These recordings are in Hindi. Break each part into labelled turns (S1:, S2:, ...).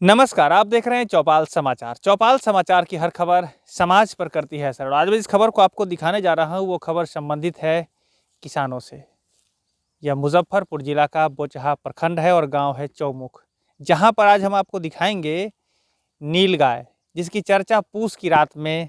S1: नमस्कार, आप देख रहे हैं चौपाल समाचार। चौपाल समाचार की हर खबर समाज पर करती है असर। आज मैं जिस खबर को आपको दिखाने जा रहा हूँ वो खबर संबंधित है किसानों से। यह मुजफ्फरपुर जिला का बोचहा प्रखंड है और गांव है चौमुख, जहां पर आज हम आपको दिखाएंगे नीलगाय, जिसकी चर्चा पूस की रात में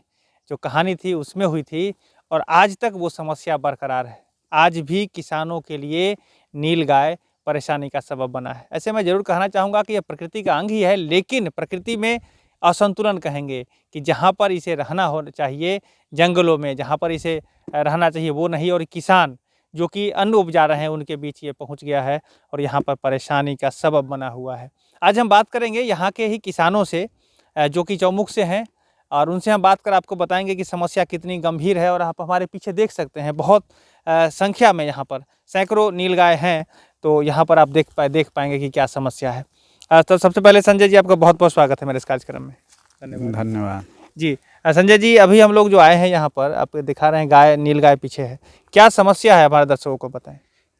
S1: जो कहानी थी उसमें हुई थी और आज तक वो समस्या बरकरार है। आज भी किसानों के लिए नीलगाय परेशानी का सबब बना है। ऐसे मैं ज़रूर कहना चाहूँगा कि यह प्रकृति का अंग ही है, लेकिन प्रकृति में असंतुलन कहेंगे कि जहाँ पर इसे रहना हो चाहिए, जंगलों में जहाँ पर इसे रहना चाहिए वो नहीं, और किसान जो कि अन्न उपजा रहे हैं उनके बीच ये पहुँच गया है और यहाँ पर परेशानी का सबब बना हुआ है। आज हम बात करेंगे यहाँ के ही किसानों से जो कि चौमुख से हैं, और उनसे हम बात कर आपको बताएंगे कि समस्या कितनी गंभीर है। और आप हमारे पीछे देख सकते हैं बहुत संख्या में यहाँ पर सैकड़ों नीलगाय हैं, तो यहाँ पर आप देख पाएंगे कि क्या समस्या है। तो सबसे पहले संजय जी, आपका बहुत बहुत स्वागत है मेरे इस कार्यक्रम में। धन्यवाद।
S2: धन्यवाद
S1: जी संजय जी, अभी हम लोग जो आए हैं यहाँ पर, आप दिखा रहे हैं गाय, नीलगाय पीछे है, क्या समस्या है हमारे दर्शकों को बताएं।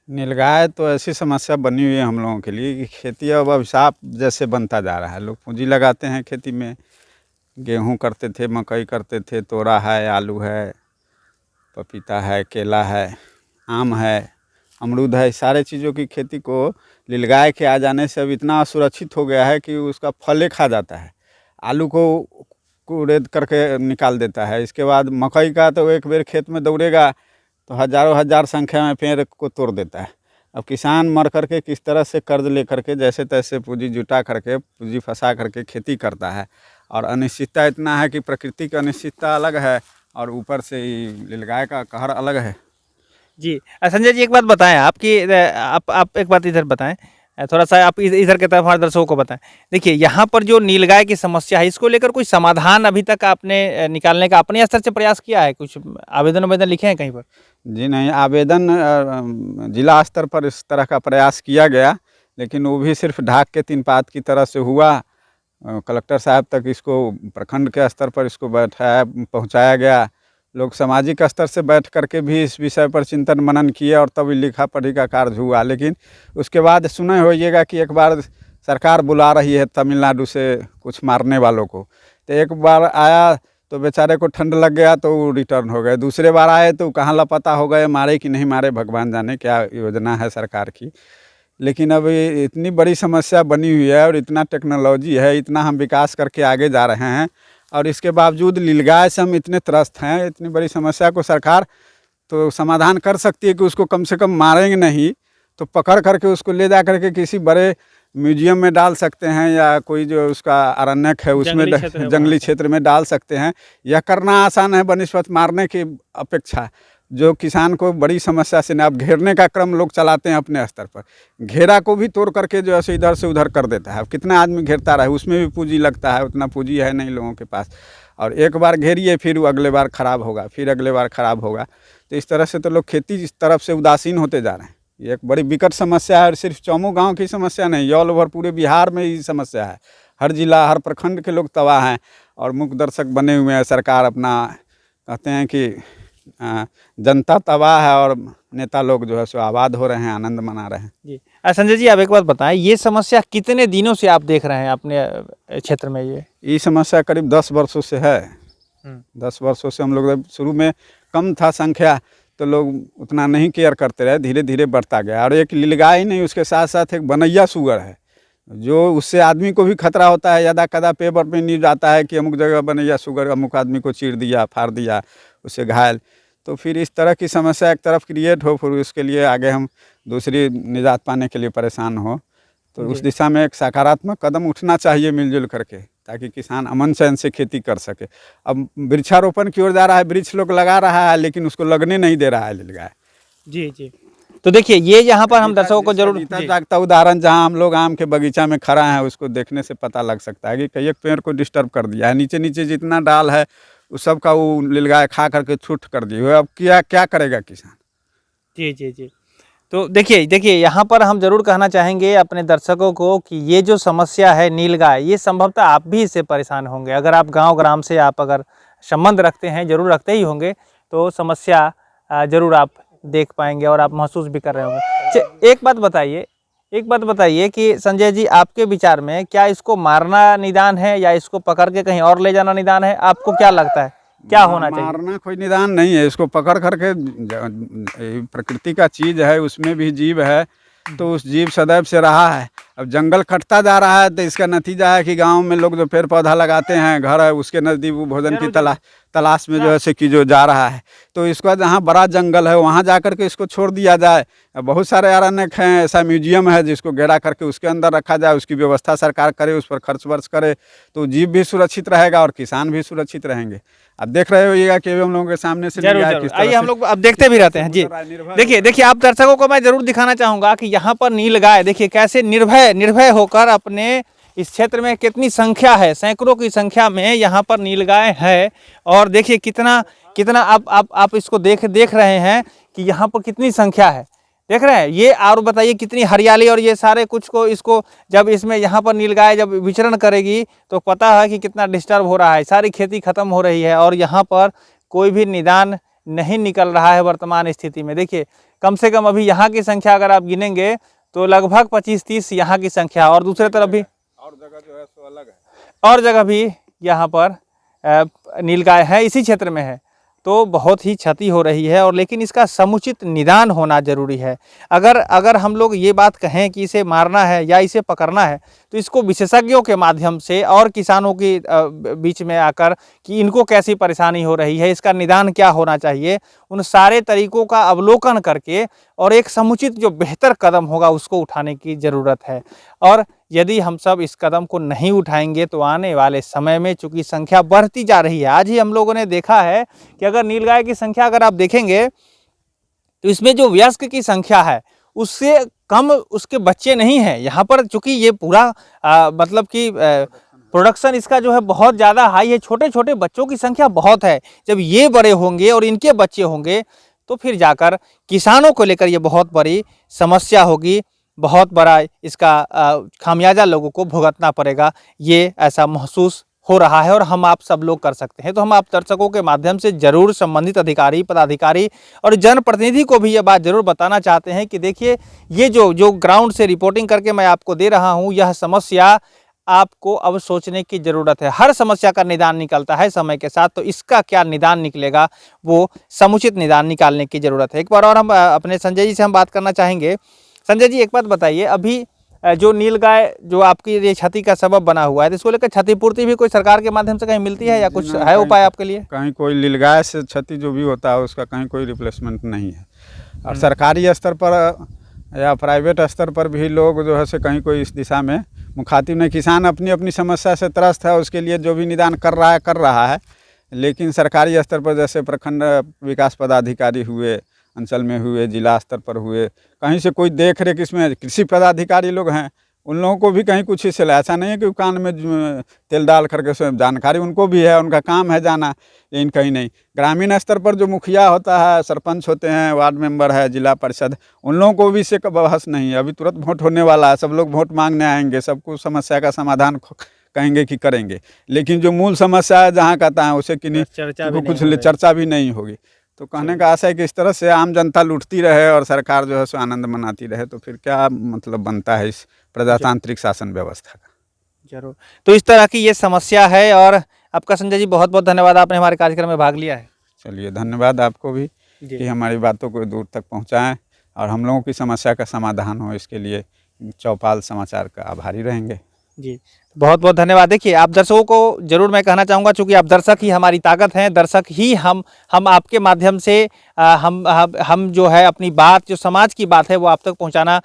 S2: नीलगाय तो ऐसी समस्या बनी हुई है हम लोगों के लिए कि खेती अब अभिशाप जैसे बनता जा रहा है। लोग पूंजी लगाते हैं खेती में, गेहूं करते थे, मकई करते थे, तोरा है, आलू है, पपीता है, केला है, आम है, अमरूद है, सारे चीज़ों की खेती को नीलगाय के आ जाने से अब इतना असुरक्षित हो गया है कि उसका फल खा जाता है। आलू को कुरेद करके निकाल देता है। इसके बाद मकई का तो एक बेर खेत में दौड़ेगा तो हज़ारों हज़ार संख्या में पेड़ को तोड़ देता है। अब किसान मर करके किस तरह से कर्ज ले करके जैसे तैसे पूंजी जुटा करके, पूंजी फंसा करके खेती करता है। और अनिश्चितता इतना है कि प्रकृति की अनिश्चितता अलग है और ऊपर से नीलगाय का कहर अलग है।
S1: जी संजय जी, एक बात बताएं आप कि आप एक बात इधर बताएं, थोड़ा सा आप इधर की तरफ हमारे दर्शकों को बताएं। देखिए, यहाँ पर जो नीलगाय की समस्या है, इसको लेकर कोई समाधान अभी तक आपने निकालने का अपने स्तर से प्रयास किया है? कुछ आवेदन लिखे हैं कहीं पर?
S2: जी नहीं, आवेदन जिला स्तर पर इस तरह का प्रयास किया गया, लेकिन वो भी सिर्फ ढाक के 3 पात की तरह से हुआ। कलेक्टर साहब तक इसको प्रखंड के स्तर पर इसको पहुंचाया गया। लोग सामाजिक स्तर से बैठ करके भी इस विषय पर चिंतन मनन किए और तब लिखा पढ़ी का कार्य हुआ। लेकिन उसके बाद सुने होइएगा कि एक बार सरकार बुला रही है तमिलनाडु से कुछ मारने वालों को, तो एक बार आया तो बेचारे को ठंड लग गया तो वो रिटर्न हो गए। दूसरे बार आए तो कहाँ लापता हो गए, मारे कि नहीं मारे भगवान जाने क्या योजना है सरकार की। लेकिन अब इतनी बड़ी समस्या बनी हुई है और इतना टेक्नोलॉजी है, इतना हम विकास करके आगे जा रहे हैं, और इसके बावजूद नीलगाय से हम इतने त्रस्त हैं। इतनी बड़ी समस्या को सरकार तो समाधान कर सकती है कि उसको कम से कम मारेंगे नहीं तो पकड़ करके उसको ले जा करके किसी बड़े म्यूजियम में डाल सकते हैं, या कोई जो उसका अरण्यक है उसमें जंगली क्षेत्र में डाल सकते हैं। यह करना आसान है बनिस्बत मारने की अपेक्षा। जो किसान को बड़ी समस्या से अब घेरने का क्रम लोग चलाते हैं अपने स्तर पर, घेरा को भी तोड़ करके जो है इधर से उधर कर देता है। अब कितना आदमी घेरता रहे, उसमें भी पूंजी लगता है, उतना पूंजी है नहीं लोगों के पास। और एक बार घेरिए फिर वो अगले बार ख़राब होगा, फिर अगले बार ख़राब होगा। तो इस तरह से तो लोग खेती इस तरफ से उदासीन होते जा रहे हैं। ये एक बड़ी विकट समस्या है और सिर्फ चौमुख गांव की समस्या नहीं, ऑल ओवर पूरे बिहार में ये समस्या है। हर जिला, हर प्रखंड के लोग तबाह हैं और मुख्य दर्शक बने हुए हैं। सरकार अपना कहते हैं कि जनता तबाह है और नेता लोग जो है सो आबाद हो रहे हैं, आनंद मना रहे हैं।
S1: जी संजय जी, आप एक बात बताएं, ये समस्या कितने दिनों से आप देख रहे हैं अपने क्षेत्र में? ये
S2: समस्या करीब 10 वर्षों से है। 10 वर्षों से हम लोग, शुरू में कम था संख्या तो लोग उतना नहीं केयर करते रहे, धीरे धीरे बढ़ता गया। और एक नीलगाय ही नहीं, उसके साथ साथ एक बनैया सुअर है, जो उससे आदमी को भी खतरा होता है। यदा कदा पेपर में न्यूज आता है कि अमुक जगह बनैया सुअर अमुक आदमी को चीर दिया, फाड़ दिया, उससे घायल। तो फिर इस तरह की समस्या एक तरफ क्रिएट हो, फिर उसके लिए आगे हम दूसरी निजात पाने के लिए परेशान हो, तो उस दिशा में एक सकारात्मक कदम उठना चाहिए मिलजुल करके, ताकि किसान अमन चैन से खेती कर सके। अब वृक्षारोपण की ओर जा रहा है, वृक्ष लोग लगा रहा है, लेकिन उसको लगने नहीं दे रहा है नीलगाय।
S1: जी जी, तो देखिए ये यहाँ पर हम दर्शकों को जरूर
S2: जागता उदाहरण, जहाँ हम लोग आम के बगीचा में खड़ा हैं, उसको देखने से पता लग सकता है कि कई एक पेड़ को डिस्टर्ब कर दिया है। नीचे नीचे जितना डाल है उस सब का वो नीलगाय खा करके छूट कर दिए। अब क्या करेगा किसान?
S1: जी जी जी, तो देखिए यहाँ पर हम जरूर कहना चाहेंगे अपने दर्शकों को कि ये जो समस्या है नीलगाय, ये संभवतः आप भी इससे परेशान होंगे। अगर आप गांव ग्राम से आप अगर संबंध रखते हैं, जरूर रखते ही होंगे, तो समस्या जरूर आप देख पाएंगे और आप महसूस भी कर रहे होंगे। एक बात बताइए, एक बात बताइए कि संजय जी, आपके विचार में क्या इसको मारना निदान है या इसको पकड़ के कहीं और ले जाना निदान है? आपको क्या लगता है क्या होना चाहिए?
S2: मारना कोई निदान नहीं है, इसको पकड़ करके प्रकृति का चीज है, उसमें भी जीव है, तो उस जीव सदैव से रहा है। अब जंगल कटता जा रहा है तो इसका नतीजा है कि गांव में लोग जो पेड़ पौधा लगाते हैं, घर है उसके नज़दीक वो भोजन की तलाश में जो है से कि जो जा रहा है, तो इसका जहाँ बड़ा जंगल है वहाँ जा करके इसको छोड़ दिया जाए। बहुत सारे अरण्य हैं, ऐसा म्यूजियम है जिसको घेरा करके उसके अंदर रखा जाए, उसकी व्यवस्था सरकार करे, उस पर खर्च वर्च करे, तो जीव भी सुरक्षित रहेगा और किसान भी सुरक्षित रहेंगे। अब देख रहे होइएगा कि हम लोगों के सामने से
S1: जरूर जरूर आइए, हम लोग अब देखते भी रहते हैं जी। देखिए आप दर्शकों को मैं जरूर दिखाना चाहूंगा कि यहाँ पर नीलगाय देखिए कैसे निर्भय होकर अपने इस क्षेत्र में कितनी संख्या है, सैकड़ों की संख्या में यहाँ पर नीलगाय है। और देखिए कितना कितना आप इसको देख रहे हैं कि यहाँ पर कितनी संख्या है, देख रहे हैं ये। और बताइए कितनी हरियाली, और ये सारे कुछ को इसको जब इसमें यहाँ पर नीलगाय जब विचरण करेगी तो पता है कि कितना डिस्टर्ब हो रहा है, सारी खेती खत्म हो रही है और यहाँ पर कोई भी निदान नहीं निकल रहा है वर्तमान स्थिति में। देखिए कम से कम अभी यहाँ की संख्या अगर आप गिनेंगे तो लगभग 25-30 यहाँ की संख्या, और दूसरे तरफ भी
S2: और जगह जो है सो अलग है,
S1: और जगह भी यहाँ पर नीलगाय है, इसी क्षेत्र में है। तो बहुत ही क्षति हो रही है, और लेकिन इसका समुचित निदान होना जरूरी है। अगर हम लोग ये बात कहें कि इसे मारना है या इसे पकड़ना है तो इसको विशेषज्ञों के माध्यम से और किसानों के बीच में आकर कि इनको कैसी परेशानी हो रही है, इसका निदान क्या होना चाहिए, उन सारे तरीकों का अवलोकन करके और एक समुचित जो बेहतर कदम होगा उसको उठाने की ज़रूरत है। और यदि हम सब इस कदम को नहीं उठाएंगे तो आने वाले समय में, चूंकि संख्या बढ़ती जा रही है, आज ही हम लोगों ने देखा है कि अगर नीलगाय की संख्या अगर आप देखेंगे तो इसमें जो वयस्क की संख्या है उससे कम उसके बच्चे नहीं हैं यहाँ पर। चूंकि ये पूरा मतलब कि प्रोडक्शन इसका जो है बहुत ज़्यादा हाई है, छोटे छोटे बच्चों की संख्या बहुत है। जब ये बड़े होंगे और इनके बच्चे होंगे तो फिर जाकर किसानों को लेकर ये बहुत बड़ी समस्या होगी, बहुत बड़ा इसका खामियाजा लोगों को भुगतना पड़ेगा। ये ऐसा महसूस हो रहा है और हम आप सब लोग कर सकते हैं। तो हम आप दर्शकों के माध्यम से जरूर संबंधित अधिकारी, पदाधिकारी और जनप्रतिनिधि को भी ये बात जरूर बताना चाहते हैं कि देखिए ये जो ग्राउंड से रिपोर्टिंग करके मैं आपको दे रहा हूँ, यह समस्या आपको अब सोचने की ज़रूरत है। हर समस्या का निदान निकलता है समय के साथ, तो इसका क्या निदान निकलेगा वो समुचित निदान निकालने की ज़रूरत है। एक बार और हम अपने संजय जी से हम बात करना चाहेंगे। संजय जी एक बात बताइए, अभी जो नीलगाय जो आपकी ये क्षति का सबब बना हुआ है, तो इसको लेकर क्षतिपूर्ति भी कोई सरकार के माध्यम से कहीं मिलती है या कुछ है उपाय आपके लिए?
S2: कहीं कोई नीलगाय से क्षति जो भी होता है उसका कहीं कोई रिप्लेसमेंट नहीं है। और सरकारी स्तर पर या प्राइवेट स्तर पर भी लोग जो है से कहीं कोई इस दिशा में मुखातिब नहीं। किसान अपनी अपनी समस्या से त्रस्त है, उसके लिए जो भी निदान कर रहा है, लेकिन सरकारी स्तर पर जैसे प्रखंड विकास पदाधिकारी हुए, अंचल में हुए, जिला स्तर पर हुए, कहीं से कोई देख रेख, इसमें कृषि पदाधिकारी लोग हैं, उन लोगों को भी कहीं कुछ हिस्सा, ऐसा नहीं है कि कान में तेल डाल करके जानकारी उनको भी है, उनका काम है जाना, लेकिन कहीं नहीं। ग्रामीण स्तर पर जो मुखिया होता है, सरपंच होते हैं, वार्ड मेंबर है, जिला परिषद, उन लोगों को भी इससे बहस नहीं है। अभी तुरंत वोट होने वाला है, सब लोग वोट मांगने आएंगे, सबको समस्या का समाधान कहेंगे कि करेंगे, लेकिन जो मूल समस्या है जहाँ कहता है उसे कि नहीं कुछ चर्चा भी नहीं होगी। तो कहने का आशा है कि इस तरह से आम जनता लूटती रहे और सरकार जो है सो आनंद मनाती रहे, तो फिर क्या मतलब बनता है इस प्रजातांत्रिक शासन व्यवस्था का।
S1: जरूर, तो इस तरह की ये समस्या है। और आपका संजय जी बहुत बहुत धन्यवाद, आपने हमारे कार्यक्रम में भाग लिया है।
S2: चलिए धन्यवाद आपको भी कि हमारी बातों को दूर तक पहुंचाएं और हम लोगों की समस्या का समाधान हो, इसके लिए चौपाल समाचार का आभारी रहेंगे।
S1: जी बहुत बहुत धन्यवाद। देखिए आप दर्शकों को जरूर मैं कहना चाहूँगा, चूँकि आप दर्शक ही हमारी ताकत हैं, दर्शक ही हम आपके माध्यम से हम जो है अपनी बात, जो समाज की बात है वो आप तक पहुँचाना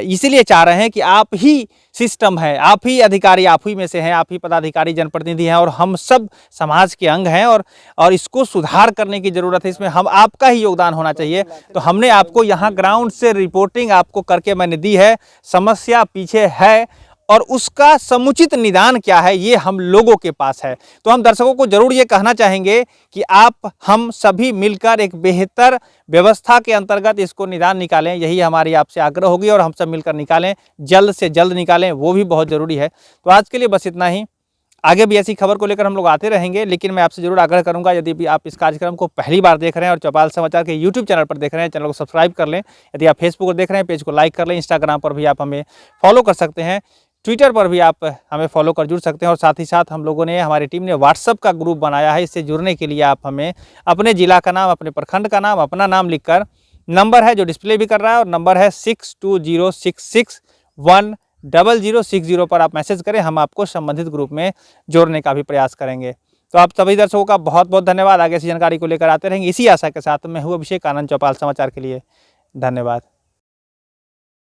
S1: इसीलिए चाह रहे हैं कि आप ही सिस्टम है, आप ही अधिकारी, आप ही में से हैं, आप ही पदाधिकारी, जनप्रतिनिधि हैं और हम सब समाज के अंग हैं और इसको सुधार करने की ज़रूरत है। इसमें हम आपका ही योगदान होना चाहिए। तो हमने आपको यहाँ ग्राउंड से रिपोर्टिंग आपको करके मैंने दी है, समस्या पीछे है और उसका समुचित निदान क्या है ये हम लोगों के पास है। तो हम दर्शकों को जरूर ये कहना चाहेंगे कि आप हम सभी मिलकर एक बेहतर व्यवस्था के अंतर्गत इसको निदान निकालें, यही हमारी आपसे आग्रह होगी और हम सब मिलकर निकालें, जल्द से जल्द निकालें, वो भी बहुत ज़रूरी है। तो आज के लिए बस इतना ही। आगे भी ऐसी खबर को लेकर हम लोग आते रहेंगे, लेकिन मैं आपसे जरूर आग्रह करूंगा, यदि भी आप इस कार्यक्रम को पहली बार देख रहे हैं और चौपाल समाचार के यूट्यूब चैनल पर देख रहे हैं, चैनल को सब्सक्राइब कर लें। यदि आप फेसबुक पर देख रहे हैं, पेज को लाइक कर लें। इंस्टाग्राम पर भी आप हमें फॉलो कर सकते हैं, ट्विटर पर भी आप हमें फॉलो कर जुड़ सकते हैं। और साथ ही साथ हम लोगों ने, हमारी टीम ने व्हाट्सअप का ग्रुप बनाया है। इससे जुड़ने के लिए आप हमें अपने ज़िला का नाम, अपने प्रखंड का नाम, अपना नाम लिखकर, नंबर है जो डिस्प्ले भी कर रहा है और नंबर है 6206610060 पर आप मैसेज करें, हम आपको संबंधित ग्रुप में जोड़ने का भी प्रयास करेंगे। तो आप सभी दर्शकों का बहुत बहुत धन्यवाद। आगे ऐसी जानकारी को लेकर आते रहेंगे इसी आशा के साथ। मैं हूँ अभिषेक आनंद, चौपाल समाचार के लिए। धन्यवाद।